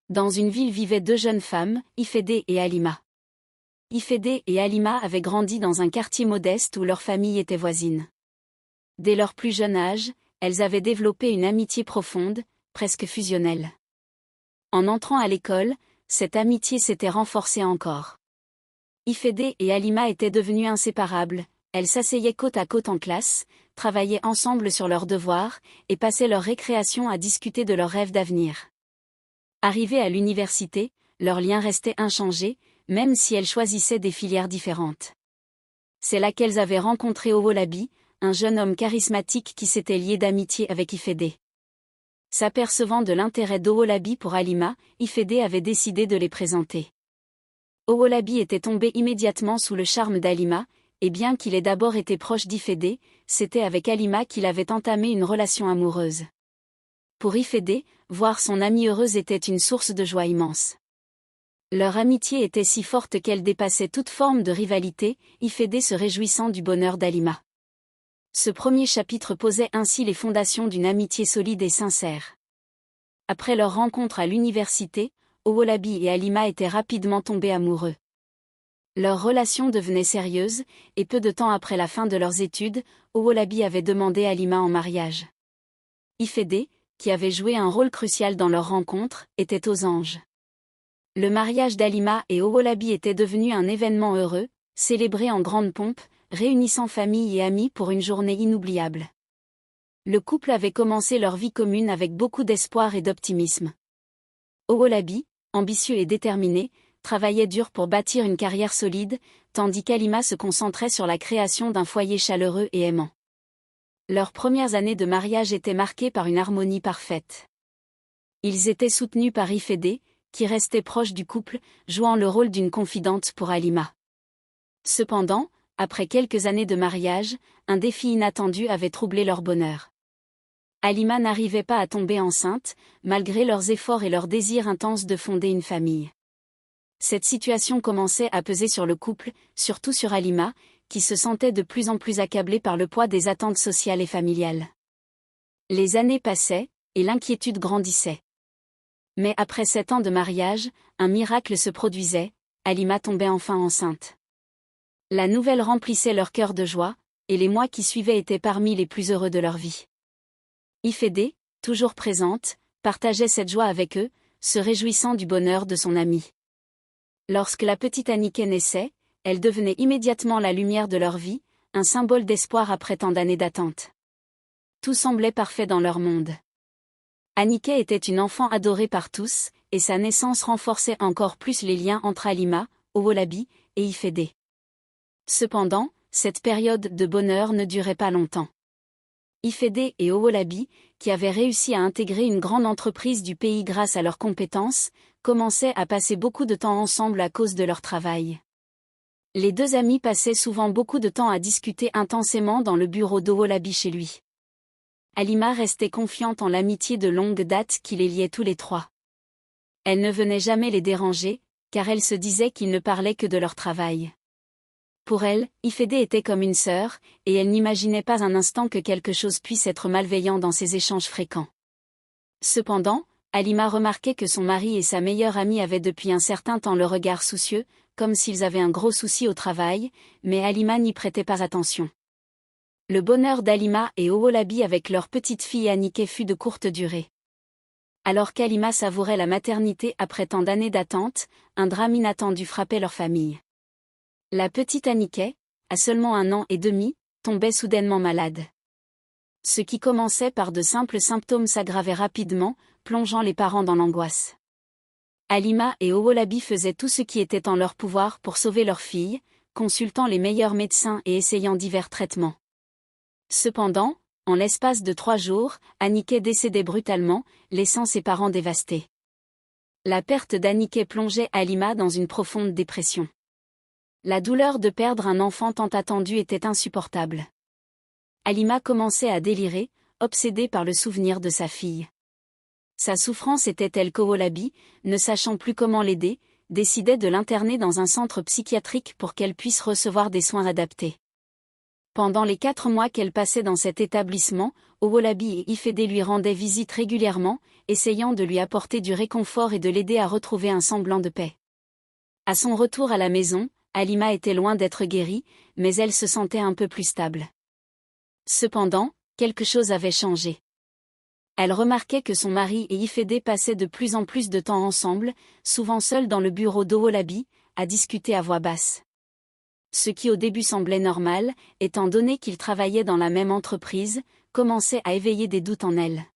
Dans une ville vivaient deux jeunes femmes, Ifédé et Halima. Ifédé et Halima avaient grandi dans un quartier modeste où leurs familles étaient voisines. Dès leur plus jeune âge, elles avaient développé une amitié profonde, presque fusionnelle. En entrant à l'école, cette amitié s'était renforcée encore. Ifédé et Halima étaient devenues inséparables, elles s'asseyaient côte à côte en classe, travaillaient ensemble sur leurs devoirs, et passaient leur récréation à discuter de leurs rêves d'avenir. Arrivées à l'université, leur lien restait inchangé, même si elles choisissaient des filières différentes. C'est là qu'elles avaient rencontré Owolabi, un jeune homme charismatique qui s'était lié d'amitié avec Ifédé. S'apercevant de l'intérêt d'Owolabi pour Halima, Ifédé avait décidé de les présenter. Owolabi était tombé immédiatement sous le charme d'Halima, et bien qu'il ait d'abord été proche d'Ifédé, c'était avec Halima qu'il avait entamé une relation amoureuse. Pour Ifédé, voir son amie heureuse était une source de joie immense. Leur amitié était si forte qu'elle dépassait toute forme de rivalité, Ifédé se réjouissant du bonheur d'Halima. Ce premier chapitre posait ainsi les fondations d'une amitié solide et sincère. Après leur rencontre à l'université, Owolabi et Halima étaient rapidement tombés amoureux. Leur relation devenait sérieuse, et peu de temps après la fin de leurs études, Owolabi avait demandé Halima en mariage. Ifédé, qui avait joué un rôle crucial dans leur rencontre, était aux anges. Le mariage d'Halima et Owolabi était devenu un événement heureux, célébré en grande pompe, réunissant famille et amis pour une journée inoubliable. Le couple avait commencé leur vie commune avec beaucoup d'espoir et d'optimisme. Owolabi, ambitieux et déterminé, travaillait dur pour bâtir une carrière solide, tandis qu'Halima se concentrait sur la création d'un foyer chaleureux et aimant. Leurs premières années de mariage étaient marquées par une harmonie parfaite. Ils étaient soutenus par Ifédé, qui restait proche du couple, jouant le rôle d'une confidente pour Halima. Cependant, après quelques années de mariage, un défi inattendu avait troublé leur bonheur. Halima n'arrivait pas à tomber enceinte, malgré leurs efforts et leur désir intense de fonder une famille. Cette situation commençait à peser sur le couple, surtout sur Halima, qui se sentait de plus en plus accablée par le poids des attentes sociales et familiales. Les années passaient, et l'inquiétude grandissait. Mais après 7 ans de mariage, un miracle se produisait, Halima tombait enfin enceinte. La nouvelle remplissait leur cœur de joie, et les mois qui suivaient étaient parmi les plus heureux de leur vie. Ifédé, toujours présente, partageait cette joie avec eux, se réjouissant du bonheur de son amie. Lorsque la petite Aniké naissait, elle devenait immédiatement la lumière de leur vie, un symbole d'espoir après tant d'années d'attente. Tout semblait parfait dans leur monde. Aniké était une enfant adorée par tous, et sa naissance renforçait encore plus les liens entre Halima, Owolabi et Ifédé. Cependant, cette période de bonheur ne durait pas longtemps. Ifédé et Owolabi, qui avaient réussi à intégrer une grande entreprise du pays grâce à leurs compétences, commençaient à passer beaucoup de temps ensemble à cause de leur travail. Les deux amis passaient souvent beaucoup de temps à discuter intensément dans le bureau d'Owolabi chez lui. Halima restait confiante en l'amitié de longue date qui les liait tous les trois. Elle ne venait jamais les déranger, car elle se disait qu'ils ne parlaient que de leur travail. Pour elle, Ifédé était comme une sœur, et elle n'imaginait pas un instant que quelque chose puisse être malveillant dans ces échanges fréquents. Cependant, Halima remarquait que son mari et sa meilleure amie avaient depuis un certain temps le regard soucieux, comme s'ils avaient un gros souci au travail, mais Halima n'y prêtait pas attention. Le bonheur d'Halima et Owolabi avec leur petite fille Aniké fut de courte durée. Alors qu'Halima savourait la maternité après tant d'années d'attente, un drame inattendu frappait leur famille. La petite Aniké, à seulement 1 an et demi, tombait soudainement malade. Ce qui commençait par de simples symptômes s'aggravait rapidement, plongeant les parents dans l'angoisse. Halima et Owolabi faisaient tout ce qui était en leur pouvoir pour sauver leur fille, consultant les meilleurs médecins et essayant divers traitements. Cependant, en l'espace de 3 jours, Aniké décédait brutalement, laissant ses parents dévastés. La perte d'Aniké plongeait Halima dans une profonde dépression. La douleur de perdre un enfant tant attendu était insupportable. Halima commençait à délirer, obsédée par le souvenir de sa fille. Sa souffrance était telle qu'Owolabi, ne sachant plus comment l'aider, décidait de l'interner dans un centre psychiatrique pour qu'elle puisse recevoir des soins adaptés. Pendant les 4 mois qu'elle passait dans cet établissement, Owolabi et Ifede lui rendaient visite régulièrement, essayant de lui apporter du réconfort et de l'aider à retrouver un semblant de paix. À son retour à la maison, Halima était loin d'être guérie, mais elle se sentait un peu plus stable. Cependant, quelque chose avait changé. Elle remarquait que son mari et Ifede passaient de plus en plus de temps ensemble, souvent seuls dans le bureau d'Owolabi, à discuter à voix basse. Ce qui au début semblait normal, étant donné qu'ils travaillaient dans la même entreprise, commençait à éveiller des doutes en elle.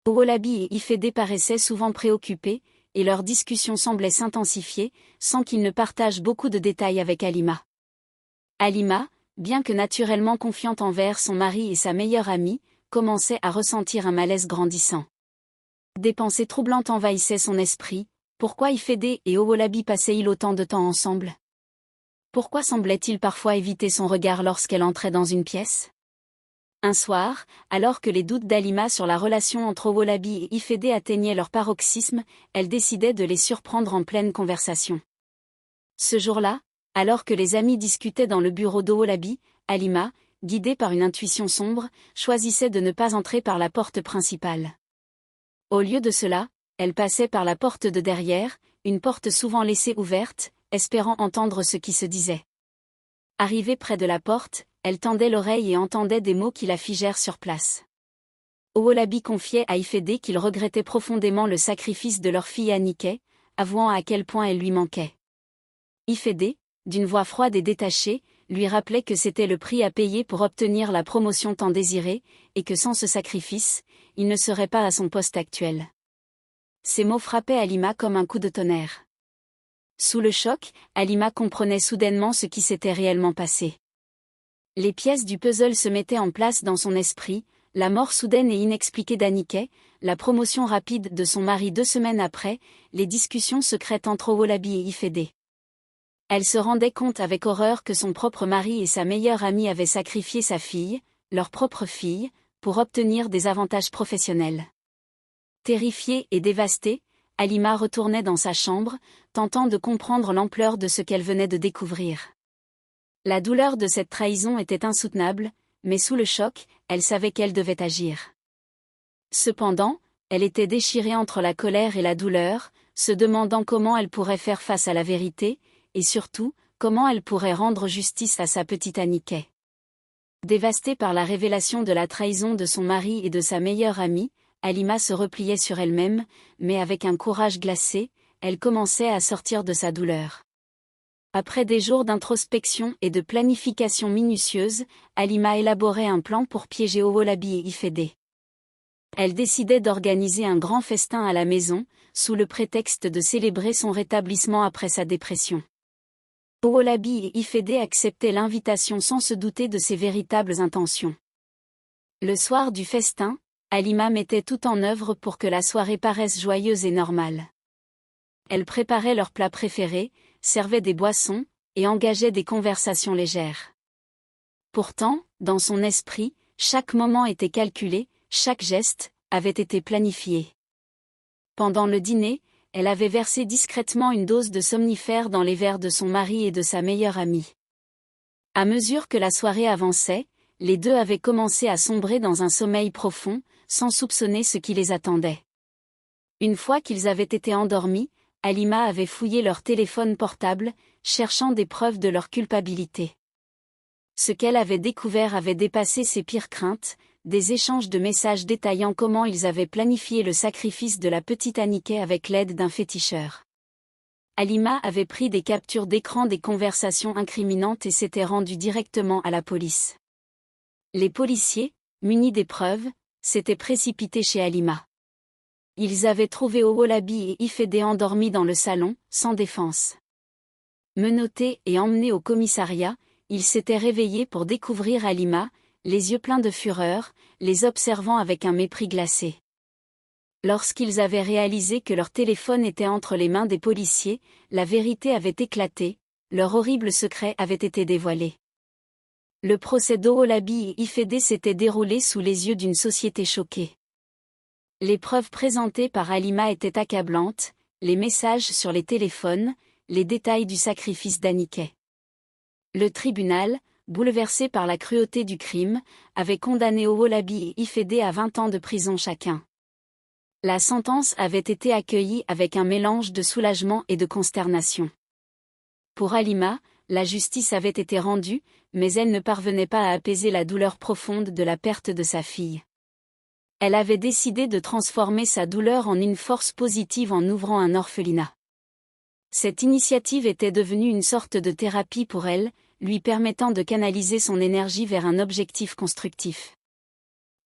Owolabi et Ifede paraissaient souvent préoccupés, et leur discussion semblait s'intensifier, sans qu'ils ne partagent beaucoup de détails avec Halima. Halima, bien que naturellement confiante envers son mari et sa meilleure amie, commençait à ressentir un malaise grandissant. Des pensées troublantes envahissaient son esprit. Pourquoi Ifede et Owolabi passaient-ils autant de temps ensemble? Pourquoi semblait-il parfois éviter son regard lorsqu'elle entrait dans une pièce? Un soir, alors que les doutes d'Halima sur la relation entre Owolabi et Ifede atteignaient leur paroxysme, elle décidait de les surprendre en pleine conversation. Ce jour-là, alors que les amis discutaient dans le bureau d'Owolabi, Halima, guidée par une intuition sombre, choisissait de ne pas entrer par la porte principale. Au lieu de cela, elle passait par la porte de derrière, une porte souvent laissée ouverte, espérant entendre ce qui se disait. Arrivée près de la porte, elle tendait l'oreille et entendait des mots qui la figèrent sur place. Owolabi confiait à Ifede qu'il regrettait profondément le sacrifice de leur fille Anike, avouant à quel point elle lui manquait. Ifede, d'une voix froide et détachée, lui rappelait que c'était le prix à payer pour obtenir la promotion tant désirée, et que sans ce sacrifice, il ne serait pas à son poste actuel. Ces mots frappaient Halima comme un coup de tonnerre. Sous le choc, Halima comprenait soudainement ce qui s'était réellement passé. Les pièces du puzzle se mettaient en place dans son esprit, la mort soudaine et inexpliquée d'Anike, la promotion rapide de son mari 2 semaines après, les discussions secrètes entre Owolabi et Ifede. Elle se rendait compte avec horreur que son propre mari et sa meilleure amie avaient sacrifié sa fille, leur propre fille, pour obtenir des avantages professionnels. Terrifiée et dévastée, Halima retournait dans sa chambre, tentant de comprendre l'ampleur de ce qu'elle venait de découvrir. La douleur de cette trahison était insoutenable, mais sous le choc, elle savait qu'elle devait agir. Cependant, elle était déchirée entre la colère et la douleur, se demandant comment elle pourrait faire face à la vérité, et surtout, comment elle pourrait rendre justice à sa petite Anike. Dévastée par la révélation de la trahison de son mari et de sa meilleure amie, Halima se repliait sur elle-même, mais avec un courage glacé, elle commençait à sortir de sa douleur. Après des jours d'introspection et de planification minutieuse, Halima élaborait un plan pour piéger Owolabi et Ifede. Elle décidait d'organiser un grand festin à la maison, sous le prétexte de célébrer son rétablissement après sa dépression. Owolabi et Ifede acceptaient l'invitation sans se douter de ses véritables intentions. Le soir du festin, Halima mettait tout en œuvre pour que la soirée paraisse joyeuse et normale. Elle préparait leurs plats préférés, servait des boissons, et engageait des conversations légères. Pourtant, dans son esprit, chaque moment était calculé, chaque geste avait été planifié. Pendant le dîner, elle avait versé discrètement une dose de somnifère dans les verres de son mari et de sa meilleure amie. À mesure que la soirée avançait, les deux avaient commencé à sombrer dans un sommeil profond, sans soupçonner ce qui les attendait. Une fois qu'ils avaient été endormis, Halima avait fouillé leur téléphone portable, cherchant des preuves de leur culpabilité. Ce qu'elle avait découvert avait dépassé ses pires craintes, des échanges de messages détaillant comment ils avaient planifié le sacrifice de la petite Anike avec l'aide d'un féticheur. Halima avait pris des captures d'écran des conversations incriminantes et s'était rendue directement à la police. Les policiers, munis des preuves, s'étaient précipités chez Halima. Ils avaient trouvé Owolabi et Ifede endormis dans le salon, sans défense. Menottés et emmenés au commissariat, ils s'étaient réveillés pour découvrir Halima, les yeux pleins de fureur, les observant avec un mépris glacé. Lorsqu'ils avaient réalisé que leur téléphone était entre les mains des policiers, la vérité avait éclaté, leur horrible secret avait été dévoilé. Le procès d'Owolabi et Ifede s'était déroulé sous les yeux d'une société choquée. Les preuves présentées par Halima étaient accablantes, les messages sur les téléphones, les détails du sacrifice d'Anike. Le tribunal, bouleversés par la cruauté du crime, avaient condamné Owolabi et Ifede à 20 ans de prison chacun. La sentence avait été accueillie avec un mélange de soulagement et de consternation. Pour Halima, la justice avait été rendue, mais elle ne parvenait pas à apaiser la douleur profonde de la perte de sa fille. Elle avait décidé de transformer sa douleur en une force positive en ouvrant un orphelinat. Cette initiative était devenue une sorte de thérapie pour elle, lui permettant de canaliser son énergie vers un objectif constructif.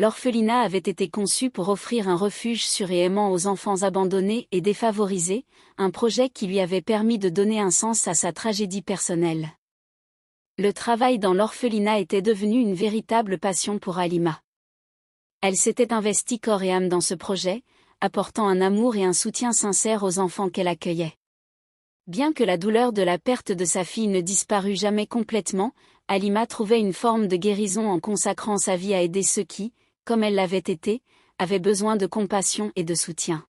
L'orphelinat avait été conçu pour offrir un refuge sûr et aimant aux enfants abandonnés et défavorisés, un projet qui lui avait permis de donner un sens à sa tragédie personnelle. Le travail dans l'orphelinat était devenu une véritable passion pour Halima. Elle s'était investie corps et âme dans ce projet, apportant un amour et un soutien sincère aux enfants qu'elle accueillait. Bien que la douleur de la perte de sa fille ne disparût jamais complètement, Halima trouvait une forme de guérison en consacrant sa vie à aider ceux qui, comme elle l'avait été, avaient besoin de compassion et de soutien.